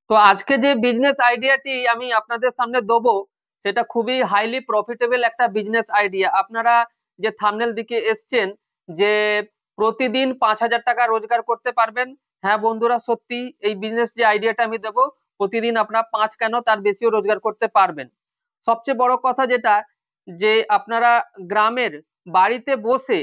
তো আজকে যে বিজনেস আইডিয়াটি আমি আপনাদের সামনে দেবো, সেটা খুবই হাইলি প্রফিটেবল একটা বিজনেস আইডিয়া। আপনারা যে থাম্বনেল দিকে এসছেন যে প্রতিদিন 5,000 টাকা রোজগার করতে পারবেন। হ্যাঁ বন্ধুরা, সত্যি এই বিজনেস যে আইডিয়াটা আমি দেবো, প্রতিদিন আপনারা 5 কেন তার বেশিও রোজগার করতে পারবেন। সবচেয়ে বড় কথা যেটা, যে আপনারা গ্রামের বাড়িতে বসে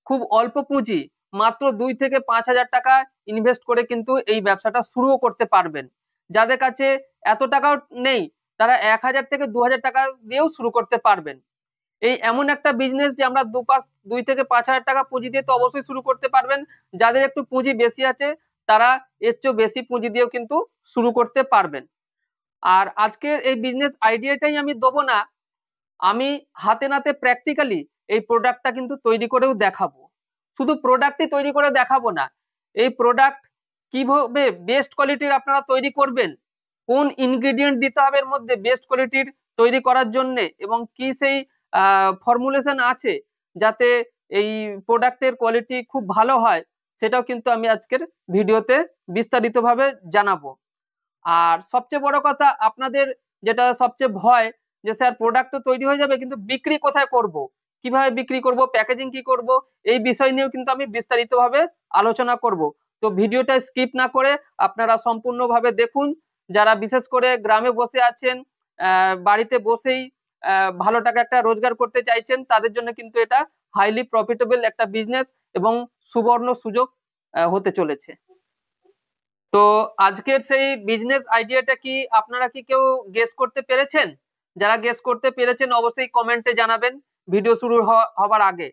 খুব অল্প পুঁজি, মাত্র 2 থেকে 5,000 টাকা ইনভেস্ট করে কিন্তু এই ব্যবসাটা শুরুও করতে পারবেন। যাদের কাছে এত টাকাও নেই, তারা 1,000 থেকে 2,000 টাকা দিয়েও শুরু করতে পারবেন। এই এমন একটা বিজনেস যে আমরা 2 থেকে 5 হাজার টাকা পুঁজি দিয়ে তো অবশ্যই শুরু করতে পারবেন। যাদের একটু পুঁজি বেশি আছে, তারা এর চেয়েও বেশি পুঁজি দিয়েও কিন্তু শুরু করতে পারবেন। আর আজকের এই বিজনেস আইডিয়াটাই আমি দেবো না, আমি হাতে নাতে প্র্যাকটিক্যালি এই প্রোডাক্টটা কিন্তু তৈরি করেও দেখাবো। শুধু প্রোডাক্টই তৈরি করে দেখাবো না, এই প্রোডাক্ট কিভাবে বেস্ট কোয়ালিটির আপনারা তৈরি করবেন, কোন ইনগ্রেডিয়েন্ট দিতে হবে এর মধ্যে বেস্ট কোয়ালিটির তৈরি করার জন্য, এবং কি সেই ফর্মুলেশন আছে যাতে এই প্রোডাক্টের কোয়ালিটি খুব ভালো হয়, সেটাও কিন্তু আমি আজকের ভিডিওতে বিস্তারিতভাবে জানাবো। আর সবচেয়ে বড় কথা, আপনাদের যেটা সবচেয়ে ভয়, যে স্যার প্রোডাক্ট তো তৈরি হয়ে যাবে কিন্তু বিক্রি কোথায় করব, কিভাবে বিক্রি করব, প্যাকেজিং কি করব, এই বিষয় নিয়েও কিন্তু আমি বিস্তারিতভাবে আলোচনা করব। তো ভিডিওটা স্কিপ না করে আপনারা সম্পূর্ণভাবে দেখুন। যারা বিশেষ করে গ্রামে বসে আছেন, বাড়িতে বসেই ভালো টাকা একটা রোজগার করতে চাইছেন, তাদের জন্য কিন্তু এটা হাইলি প্রফিটেবল একটা বিজনেস এবং সুবর্ণ সুযোগ হতে চলেছে। তো আজকের সেই বিজনেস আইডিয়াটা কি আপনারা কি কেউ গেস করতে পেরেছেন? যারা গেস করতে পেরেছেন অবশ্যই কমেন্টে জানাবেন ভিডিও শুরু হবার আগে।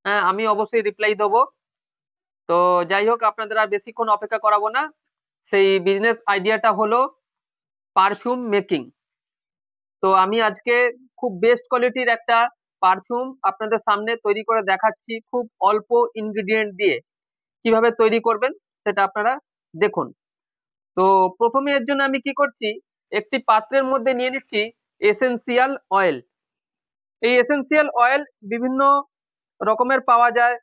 হ্যাঁ, আমি অবশ্যই রিপ্লাই দেবো। তো যাই হোক, আপনাদের আর বেশিক্ষণ অপেক্ষা করাবো না। সেই বিজনেস আইডিয়াটা হলো পারফিউম মেকিং। তো আমি আজকে খুব বেস্ট কোয়ালিটির একটা পারফিউম আপনাদের সামনে তৈরি করে দেখাচ্ছি, খুব অল্প ইনগ্রিডিয়েন্ট দিয়ে কিভাবে তৈরি করবেন সেটা আপনারা দেখুন। তো প্রথমে এর জন্য আমি কি করছি, একটি পাত্রের মধ্যে নিয়ে নিচ্ছি এসেনশিয়াল অয়েল। এই এসেনশিয়াল অয়েল বিভিন্ন রকমের পাওয়া যায়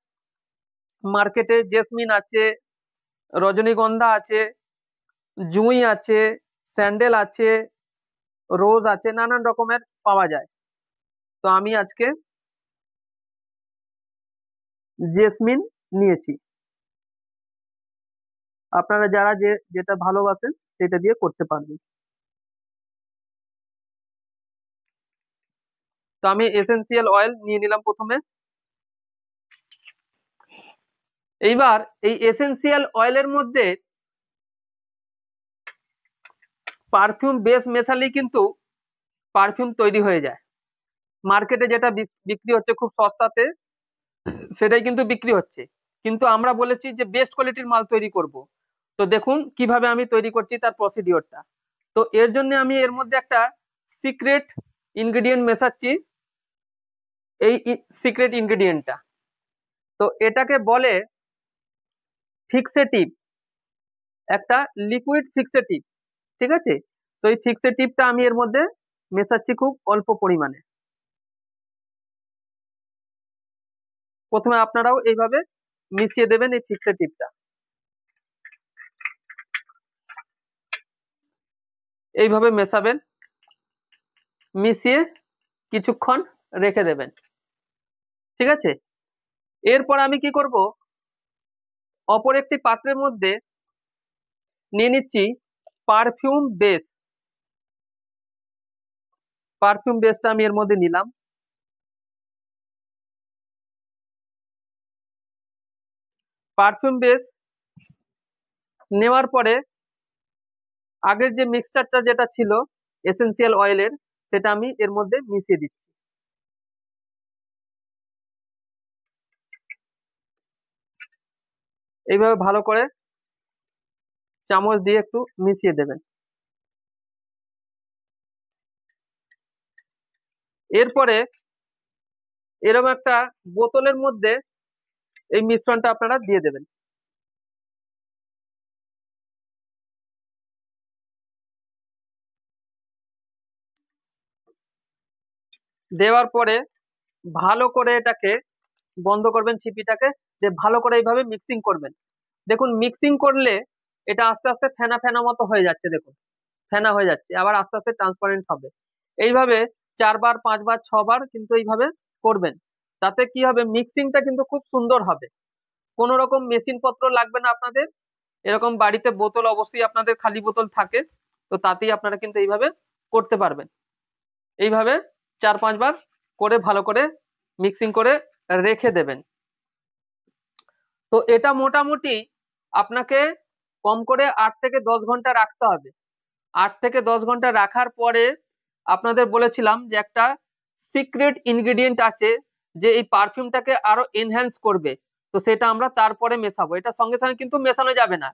মার্কেটে। জেসমিন আছে, রজনীগন্ধা আছে, জুঁই আছে, স্যান্ডেল আছে, রোজ আছে, নানান রকমের পাওয়া যায়। তো আমি আজকে জেসমিন নিয়েছি। আপনারা যারা যেটা ভালোবাসেন সেটা দিয়ে করতে পারবেন। তো আমি এসেনশিয়াল অয়েল নিয়ে নিলাম প্রথমে। এইবার এই এসেনশিয়াল অয়েলের মধ্যে পারফিউম বেস মেশালেই কিন্তু পারফিউম তৈরি হয়ে যায়। মার্কেটে যেটা বিক্রি হচ্ছে খুব সস্তাতে, সেটাই কিন্তু বিক্রি হচ্ছে। কিন্তু আমরা বলেছি যে বেস্ট কোয়ালিটির মাল তৈরি করব। তো দেখুন কিভাবে আমি তৈরি করছি তার প্রসিডিওরটা। তো এর জন্য আমি এর মধ্যে একটা সিক্রেট ইনগ্রেডিয়েন্ট মেশাচ্ছি। এই সিক্রেট ইনগ্রেডিয়েন্টটা, তো এটাকে বলে ফিক্সেটিভ, একটা লিকুইড ফিক্সেটিভ। ঠিক আছে, তো এই ফিক্সেটিভটা আমি এর মধ্যে মেশাচ্ছি খুব অল্প পরিমাণে। প্রথমে আপনারাও এইভাবে মিশিয়ে দেবেন এই ফিক্সেটিভটা, এইভাবে মেশাবেন, মিশিয়ে কিছুক্ষণ রেখে দেবেন। ঠিক আছে, এরপর আমি কি করব, অপর একটি পাত্রের মধ্যে নিয়ে নিচ্ছি পারফিউম বেস। পারফিউম বেসটা আমি এর মধ্যে নিলাম। পারফিউম বেস নেওয়ার পরে আগের যে মিক্সচারটা যেটা ছিল এসেনশিয়াল অয়েলের, সেটা আমি এর মধ্যে মিশিয়ে দিচ্ছি। এইভাবে ভালো করে চামচ দিয়ে একটু মিশিয়ে দেবেন। এরপরে এরকম একটা বোতলের মধ্যে এই মিশ্রণটা আপনারা দিয়ে দেবেন। দেওয়ার পরে ভালো করে এটাকে বন্ধ করবেন, ছিপিটাকে, যে ভালো করে এইভাবে মিক্সিং করবেন। দেখুন মিক্সিং করলে এটা আস্তে আস্তে ফেনা ফেনা মতো হয়ে যাচ্ছে, দেখুন। ফেনা হয়ে যাচ্ছে, আবার আস্তে আস্তে ট্রান্সপারেন্ট হবে। এইভাবে 4 বার 5 বার 6 বার কিন্তু এইভাবে করবেন। তাতে কি হবে, মিক্সিংটা কিন্তু খুব সুন্দর হবে। কোনো রকম মেশিন পত্র লাগবে না আপনাদের। এরকম বাড়িতে বোতল অবশ্যই আপনাদের খালি বোতল থাকে, তো তাতেই আপনারা কিন্তু এইভাবে করতে পারবেন। এইভাবে 4 5 বার করে ভালো করে মিক্সিং করে রেখে দেবেন। তো এটা মোটামুটি আপনাকে কম করে 8 থেকে 10 ঘন্টা রাখতে হবে। 8 থেকে 10 ঘন্টা রাখার পরে আপনাদের বলেছিলাম যে একটা সিক্রেট ইনগ্রেডিয়েন্ট আছে, যে এই পারফিউমটাকে আরো এনহ্যান্স করবে। তো সেটা আমরা তারপরে মেশাবো, এটা সঙ্গে সঙ্গে কিন্তু মেশানো যাবে না।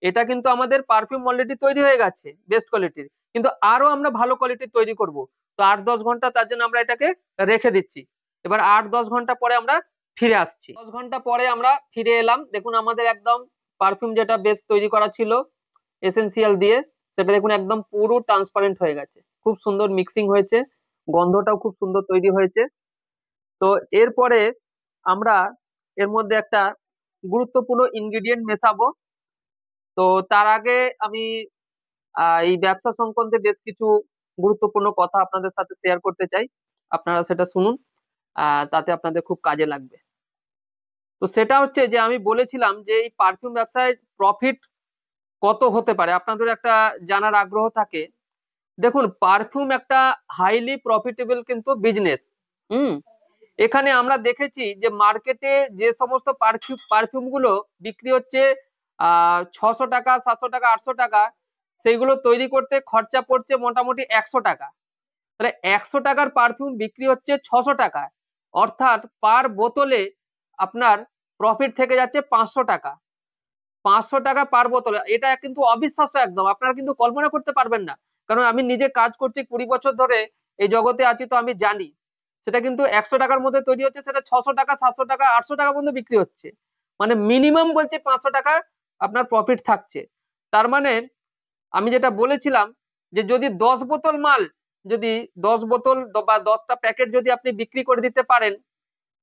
এটা কিন্তু আমাদের পারফিউম অলরেডি তৈরি হয়ে গেছে বেস্ট কোয়ালিটির, কিন্তু আরো আমরা ভালো কোয়ালিটির তৈরি করব। তো 8 10 ঘন্টা তার জন্য আমরা এটাকে রেখে দিচ্ছি। এবার 8 10 ঘন্টা পরে আমরা ফিরে আসছি। 10 ঘন্টা পরে আমরা ফিরে এলাম, দেখুন আমাদের একদম পারফিউম যেটা বেস্ট তৈরি করা ছিল এসেন্সিয়াল দিয়ে, সেটা দেখুন একদম পুরো ট্রান্সপারেন্ট হয়ে গেছে, খুব সুন্দর মিক্সিং হয়েছে, গন্ধটাও খুব সুন্দর তৈরি হয়েছে। তো এরপরে আমরা এর মধ্যে একটা গুরুত্বপূর্ণ ইনগ্রেডিয়েন্ট মেশাবো। তো তার আগে আমি এই ব্যবসা সংক্রান্ত বেশ কিছু গুরুত্বপূর্ণ কথা আপনাদের সাথে শেয়ার করতে চাই, আপনারা সেটা শুনুন, তাতে আপনাদের খুব কাজে লাগবে। তো সেটা হচ্ছে যে আমি বলেছিলাম যে এই পারফিউম ব্যবসায় প্রফিট কত হতে পারে, আপনাদের একটা জানার আগ্রহ থাকে। দেখুন, পারফিউম একটা হাইলি প্রফিটেবল কিন্তু বিজনেস। হুম। এখানে আমরা দেখেছি যে মার্কেটে যে সমস্ত পারফিউম গুলো বিক্রি হচ্ছে 600 টাকা 700 টাকা 800 টাকা, সেইগুলো তৈরি করতে খরচা পড়ছে মোটামুটি 100 টাকা। তাহলে 100 টাকার পারফিউম বিক্রি হচ্ছে 600 টাকায়, অর্থাৎ পার বোতলে আপনার প্রফিট থেকে যাচ্ছে 500 টাকা। 500 টাকা পার বোতল, এটা কিন্তু অবিশ্বাস্য একদম, আপনারা কিন্তু কল্পনা করতে পারবেন না। কারণ আমি নিজে কাজ করছি 20 বছর ধরে, এই জগতে আছি, তো আমি জানি সেটা কিন্তু 100 টাকার মধ্যে তৈরি হচ্ছে, সেটা 600 টাকা 700 টাকা 800 টাকা পর্যন্ত বিক্রি হচ্ছে। মানে মিনিমাম বলছে 500 টাকা আপনার প্রফিট থাকছে। তার মানে আমি যেটা বলেছিলাম যে যদি 10 বোতল মাল, যদি 10 বোতল বা 10টা প্যাকেট যদি আপনি বিক্রি করে দিতে পারেন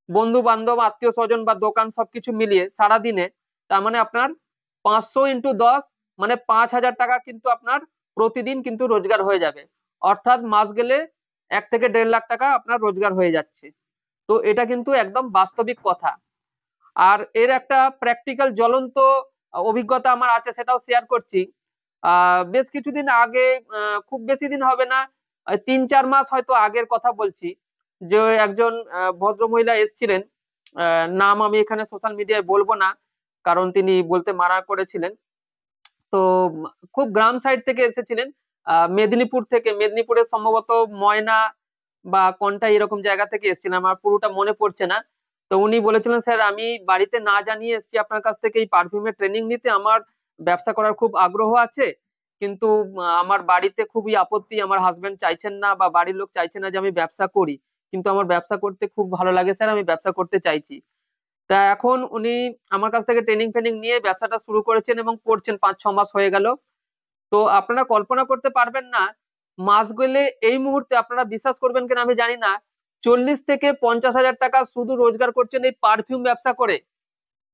বন্ধু বান্ধব আত্মীয় স্বজন বা দোকান সবকিছু মিলিয়ে সারা দিনে, তার মানে আপনার 500 × 10 মানে 5,000 টাকা কিন্তু আপনার প্রতিদিন কিন্তু রোজগার হয়ে যাবে। অর্থাৎ মাস গেলে 1 থেকে 1.5 লাখ টাকা আপনার রোজগার হয়ে যাচ্ছে। তো এটা কিন্তু একদম বাস্তবিক কথা। আর এর একটা প্র্যাকটিক্যাল জ্বলন্ত অভিজ্ঞতা আমার আছে, সেটাও শেয়ার করছি। বেশ কিছুদিন আগে, খুব বেশি দিন হবে না, 3 4 মাস হয়তো আগের কথা বলছি, যে একজন ভদ্র মহিলা এসেছিলেন, নাম আমি এখানে সোশ্যাল মিডিয়ায় বলবো না, কারণ তিনি বলতে মানা করেছিলেন। তো খুব গ্রাম সাইড থেকে এসেছিলেন, মেদিনীপুর থেকে, মেদিনীপুরের সম্ভবত ময়না বা কোনটা এরকম জায়গা থেকে এসেছিলেন, আমার পুরোটা মনে পড়ছে না। তো উনি বলেছিলেন, স্যার আমি বাড়িতে না জানিয়ে এসেছি আপনার কাছ থেকে এই পারফিউমের ট্রেনিং নিতে, আমার ব্যবসা করার খুব আগ্রহ আছে, কিন্তু আমার বাড়িতে খুবই আপত্তি, আমার হাজবেন্ড চাইছেন না বা বাড়ির লোক চাইছে না যে আমি ব্যবসা করি, কিন্তু আমার ব্যবসা করতে খুব ভালো লাগে স্যার, আমি ব্যবসা করতে চাইছি। তা এখন উনি আমার কাছ থেকে ট্রেনিং ফেনিং নিয়ে ব্যবসাটা শুরু করেছেন এবং করছেন, 5 6 মাস হয়ে গেল। তো আপনারা কল্পনা করতে পারবেন না, মাস গেলে এই মুহূর্তে আপনারা বিশ্বাস করবেন কিনা আমি জানি না, 40 থেকে 50 হাজার টাকা শুধু রোজগার করছেন এই পারফিউম ব্যবসা করে।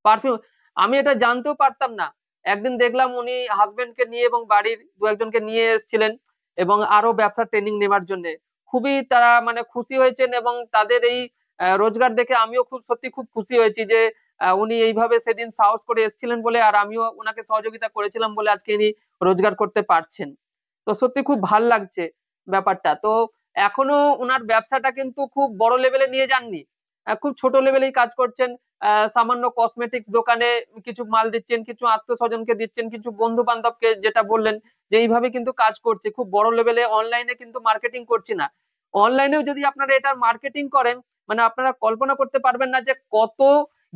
পারফিউম, আমি এটা জানতেও পারতাম না। একদিন দেখলাম উনি হাজবেন্ডকে নিয়ে এবং বাড়ির 2 1 জনকে নিয়ে এসেছিলেন এবং আরো ব্যবসার ট্রেনিং নেওয়ার জন্য। খুবই তারা মানে খুশি হয়েছেন, এবং তাদের এই রোজগার দেখে আমিও খুব সত্যি খুব খুশি হয়েছি যে উনি এইভাবে সেদিন সাহস করে এসেছিলেন বলে, আর আমিও ওনাকে সহযোগিতা করেছিলাম বলে আজকে ইনি রোজগার করতে পারছেন। তো সত্যি খুব ভাল লাগছে ব্যাপারটা। তো এখনো ওনার ব্যবসাটা কিন্তু খুব বড় লেভেলে নিয়ে যাননি, খুব ছোট লেভেলেই কাজ করছেন। সামান্য কসমেটিক্স দোকানে কিছু মাল দিচ্ছেন, কিছু আত্মীয় স্বজনকে দিচ্ছেন, কিছু বন্ধু বান্ধবকে, যেটা বললেন যে এইভাবে কিন্তু কাজ করছে, খুব বড় লেভেলে অনলাইনে কিন্তু মার্কেটিং করছি না। অনলাইনেও যদি আপনারা এটার মার্কেটিং করেন, মানে আপনারা কল্পনা করতে পারবেন না যে কত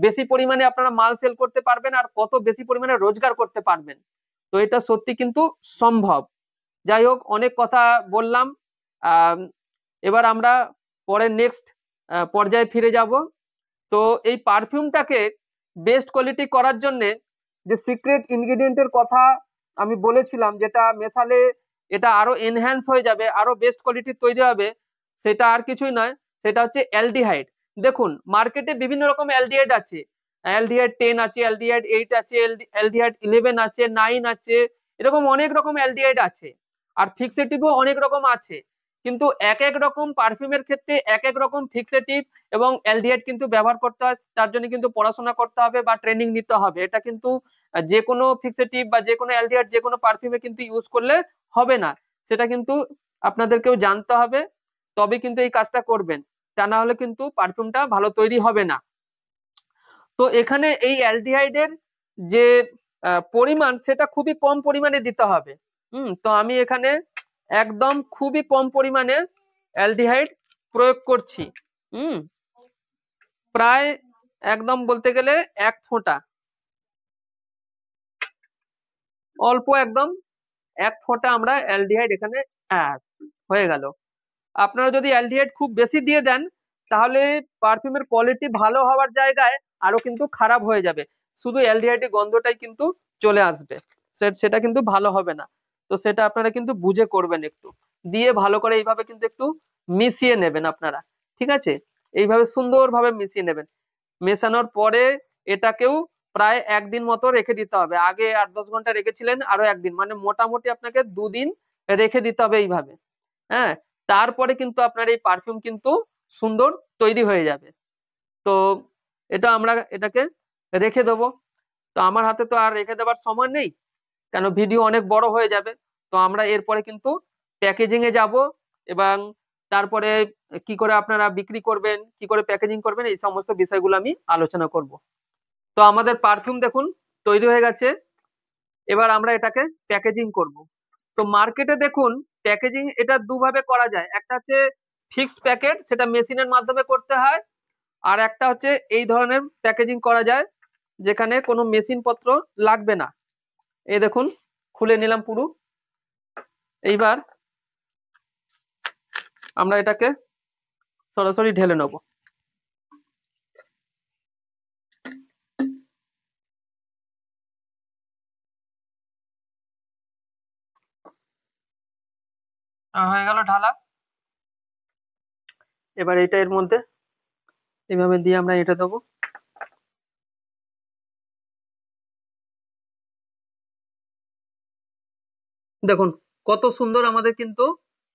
বেশি পরিমাণে আপনারা মাল সেল করতে পারবেন আর কত বেশি পরিমাণে রোজগার করতে পারবেন। তো এটা সত্যি কিন্তু সম্ভব। যাই হোক, অনেক কথা বললাম। আহ এবার আমরা পরে নেক্সট পর্যায়ে ফিরে যাব। তো এই পারফিউমটাকে বেস্ট কোয়ালিটি করার জন্য যে সিক্রেট ইনগ্রেডিয়েন্টের কথা আমি বলেছিলাম, যেটা মেশালে এটা আরো এনহ্যান্স হয়ে যাবে, আরো বেস্ট কোয়ালিটির তৈরি হবে, সেটা আর কিছুই নয়, সেটা হচ্ছে অ্যালডিহাইড। দেখুন মার্কেটে বিভিন্ন রকম অ্যালডিহাইড আছে, অ্যালডিহাইড 10 আছে, অ্যালডিহাইড 8 আছে, অ্যালডিহাইড 11 আছে, 9 আছে, এরকম অনেক রকম অ্যালডিহাইড আছে। আর ফিক্সেটিভও অনেক রকম আছে, কিন্তু এক এক রকম পারফিউমের ক্ষেত্রে এক এক রকম ফিক্সেটিভ এবং অ্যালডিহাইড কিন্তু ব্যবহার করতে হয়। তার জন্য কিন্তু পড়াশোনা করতে হবে বা ট্রেনিং নিতে হবে। এটা কিন্তু যে কোনো ফিক্সেটিভ বা যে কোনো অ্যালডিহাইড যে কোনো পারফিউমে কিন্তু ইউজ করলে হবে না, সেটা কিন্তু আপনাদেরকেও জানতে হবে, তবে কিন্তু এই কাজটা করবেন, তা না হলে কিন্তু পারফিউমটা ভালো তৈরি হবে না। তো এখানে এই অ্যালডিহাইডের যে পরিমাণ সেটা খুবই কম পরিমাণে দিতে হবে। তো আমি এখানে একদম খুবই কম পরিমাণে অ্যালডিহাইড প্রয়োগ করছি। হুম প্রায় একদম বলতে গেলে 1 ফোঁটা, অল্প একদম 1 ফোঁটা আমরা অ্যালডিহাইড এখানে হয়ে গেল। আপনারা যদি অ্যালডিহাইড খুব বেশি দিয়ে দেন তাহলে পারফিউমের কোয়ালিটি ভালো হওয়ার জায়গায় আরো কিন্তু খারাপ হয়ে যাবে, শুধু অ্যালডিহাইডের গন্ধটাই কিন্তু চলে আসবে, সেটা কিন্তু ভালো হবে না। তো সেটা আপনারা কিন্তু বুঝে করবেন, একটু দিয়ে ভালো করে এইভাবে কিন্তু একটু মিশিয়ে নেবেন আপনারা। ঠিক আছে, এইভাবে সুন্দরভাবে মিশিয়ে নেবেন। মেশানোর পরে এটাকেও প্রায় 1 দিন মতো রেখে দিতে হবে। আগে 8-10 ঘন্টা রেখেছিলেন, আরো 1 দিন, মানে মোটামুটি আপনাকে 2 দিন রেখে দিতে হবে এইভাবে। হ্যাঁ, তারপরে কিন্তু আপনার এই পারফিউম কিন্তু সুন্দর তৈরি হয়ে যাবে। তো এটা আমরা এটাকে রেখে দেবো। তো আমার হাতে তো আর রেখে দেওয়ার সময় নেই, কেন ভিডিও অনেক বড় হয়ে যাবে। তো আমরা এরপরে কিন্তু প্যাকেজিং এ যাব, এবং তারপরে কি করে আপনারা বিক্রি করবেন, কি করে প্যাকেজিং করবেন, এই সমস্ত বিষয়গুলো আমি আলোচনা করব। তো আমাদের পারফিউম দেখুন তৈরি হয়ে গেছে, এবার আমরা এটাকে প্যাকেজিং করব। তো মার্কেটে দেখুন প্যাকেজিং এটা দুভাবে করা যায়, একটা হচ্ছে ফিক্সড প্যাকেট, সেটা মেশিনের মাধ্যমে করতে হয়, আর একটা হচ্ছে এই ধরনের প্যাকেজিং করা যায় যেখানে কোনো মেশিন পত্র লাগবে না। এই দেখুন খুলে নিলাম পুরো। এইবার আমরা এটাকে সরাসরি ঢেলে নেব। হয়ে গেল ঢালা। এবার এটা এর মধ্যে এইভাবে দিয়ে আমরা এটা দেবো। দেখুন কত সুন্দর আমাদের কিন্তু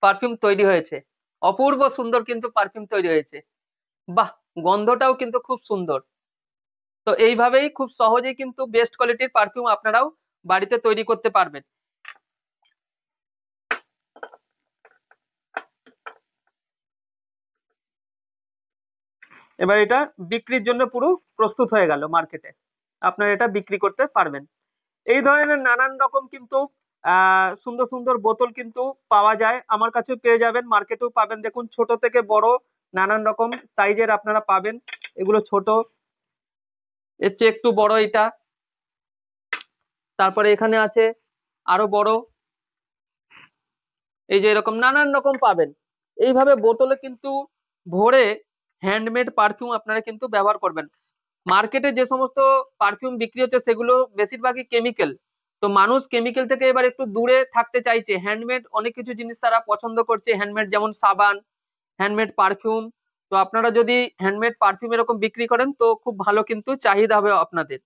পারফিউম তৈরি হয়েছে, অপূর্ব সুন্দর কিন্তু পারফিউম তৈরি হয়েছে। বাহ, গন্ধটাও কিন্তু খুব সুন্দর। তো এইভাবেই খুব সহজেই কিন্তু বেস্ট কোয়ালিটির পারফিউম আপনারাও বাড়িতে তৈরি করতে পারবেন। এবার এটা বিক্রির জন্য পুরো প্রস্তুত হয়ে গেল মার্কেটে, আপনারা এটা বিক্রি করতে পারবেন। এই ধরনের নানান রকম কিন্তু সুন্দর সুন্দর বোতল কিন্তু পাওয়া যায়, আমার কাছেও পেয়ে যাবেন, মার্কেটেও পাবেন। দেখুন ছোট থেকে বড় নানান রকম সাইজের আপনারা পাবেন। এগুলো ছোট, এর চেয়ে একটু বড় এটা, তারপরে এখানে আছে আরো বড়, এই যে এরকম নানান রকম পাবেন। এইভাবে বোতলে কিন্তু ভরে হ্যান্ডমেড পারফিউম আপনারা কিন্তু ব্যবহার করবেন। মার্কেটে যে সমস্ত পারফিউম বিক্রি হচ্ছে সেগুলো বেশিরভাগই কেমিক্যাল। তো মানুষ কেমিক্যাল থেকে এবার একটু দূরে থাকতে চাইছে, হ্যান্ডমেড অনেক কিছু জিনিস তারা পছন্দ করছে, হ্যান্ডমেড যেমন সাবান, হ্যান্ডমেড পারফিউম। তো আপনারা যদি হ্যান্ডমেড পারফিউম এরকম বিক্রি করেন তো খুব ভালো কিন্তু চাহিদা হবে আপনাদের।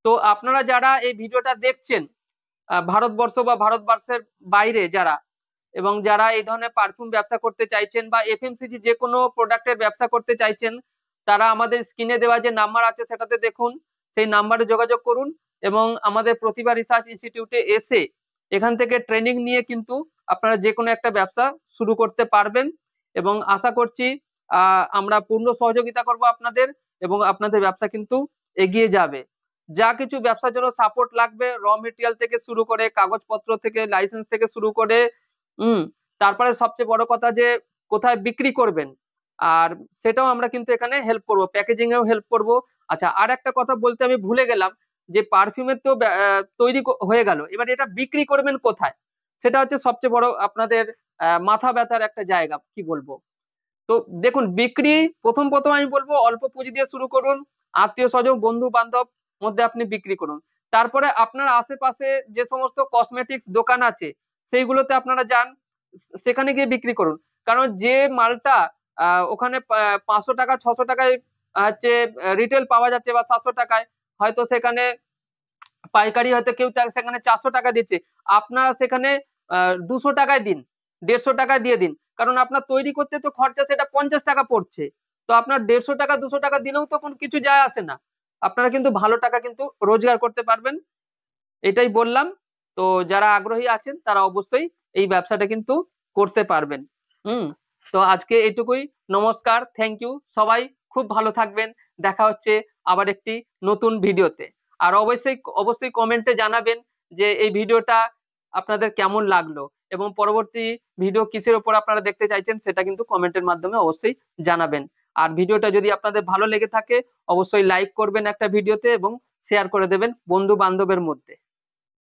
তো আপনারা যারা এই ভিডিওটা দেখছেন, ভারতবর্ষ বা ভারতবর্ষের বাইরে যারা, এবং যারা এই ধরনের পারফিউম ব্যবসা করতে চাইছেন বা এফএমসিজি যে কোনো প্রোডাক্টের ব্যবসা করতে চাইছেন, তারা আমাদের স্ক্রিনে দেওয়া যে নাম্বার আছে সেটাতে দেখুন, সেই নাম্বারে যোগাযোগ করুন, এবং আমাদের প্রতিভা রিসার্চ ইনস্টিটিউটে এসে এখান থেকে ট্রেনিং নিয়ে কিন্তু আপনারা যে কোনো একটা ব্যবসা শুরু করতে পারবেন। এবং আশা করছি আমরা পূর্ণ সহযোগিতা করব আপনাদের, এবং আপনাদের ব্যবসা কিন্তু এগিয়ে যাবে। যা কিছু ব্যবসার জন্য সাপোর্ট লাগবে, র মেটেরিয়াল থেকে শুরু করে কাগজপত্র থেকে লাইসেন্স থেকে শুরু করে, হুম তারপরে সবচেয়ে বড় কথা যে কোথায় বিক্রি করবেন, আর সেটাও আমরা কিন্তু এখানে হেল্প করব, প্যাকেজিং এও হেল্প করব। আচ্ছা, আর একটা কথা বলতে আমি ভুলে গেলাম, যে পারফিউমের তো তৈরি হয়ে গেল, এবার এটা বিক্রি করবেন কোথায়, সেটা হচ্ছে সবচেয়ে বড় আপনাদের মাথা ব্যথার একটা জায়গা, কি বলবো। তো দেখুন বিক্রি প্রথম প্রথম আমি বলবো অল্প পুঁজি দিয়ে শুরু করুন, আত্মীয় স্বজন বন্ধু বান্ধব মধ্যে আপনি বিক্রি করুন। তারপরে আপনার আশেপাশে যে সমস্ত কসমেটিক্স দোকান আছে সেইগুলোতে আপনারা যান, সেখানে গিয়ে বিক্রি করুন। কারণ যে মালটা ওখানে 500 টাকা 600 টাকায় হচ্ছে রিটেল পাওয়া যাচ্ছে বা 700 টাকায়, হয়তো সেখানে পাইকারি হয়তো কেউ সেখানে 400 টাকা দিচ্ছে, আপনারা সেখানে 200 টাকায় দিন, 150 টাকা দিয়ে দিন, কারণ আপনার তৈরি করতে তো খরচা সেটা 50 টাকা পড়ছে। তো আপনার 150 টাকা 200 টাকা দিলেও তো কোনো কিছু যায় আসে না, আপনারা কিন্তু ভালো টাকা কিন্তু রোজগার করতে পারবেন। এটাই বললাম। তো যারা আগ্রহী আছেন তারা অবশ্যই এই ব্যবসাটা কিন্তু করতে পারবেন। হুম। তো আজকে এইটুকুই। নমস্কার, থ্যাংক ইউ সবাই, খুব ভালো থাকবেন। দেখা হচ্ছে আবার একটি নতুন ভিডিওতে। আর অবশ্যই অবশ্যই কমেন্টে জানাবেন যে এই ভিডিওটা আপনাদের কেমন লাগলো, এবং পরবর্তী ভিডিও কিসের উপর আপনারা দেখতে চাইছেন সেটা কিন্তু কমেন্টের মাধ্যমে অবশ্যই জানাবেন। আর ভিডিওটা যদি আপনাদের ভালো লেগে থাকে অবশ্যই লাইক করবেন একটা ভিডিওতে, এবং শেয়ার করে দেবেন বন্ধু বান্ধবের মধ্যে।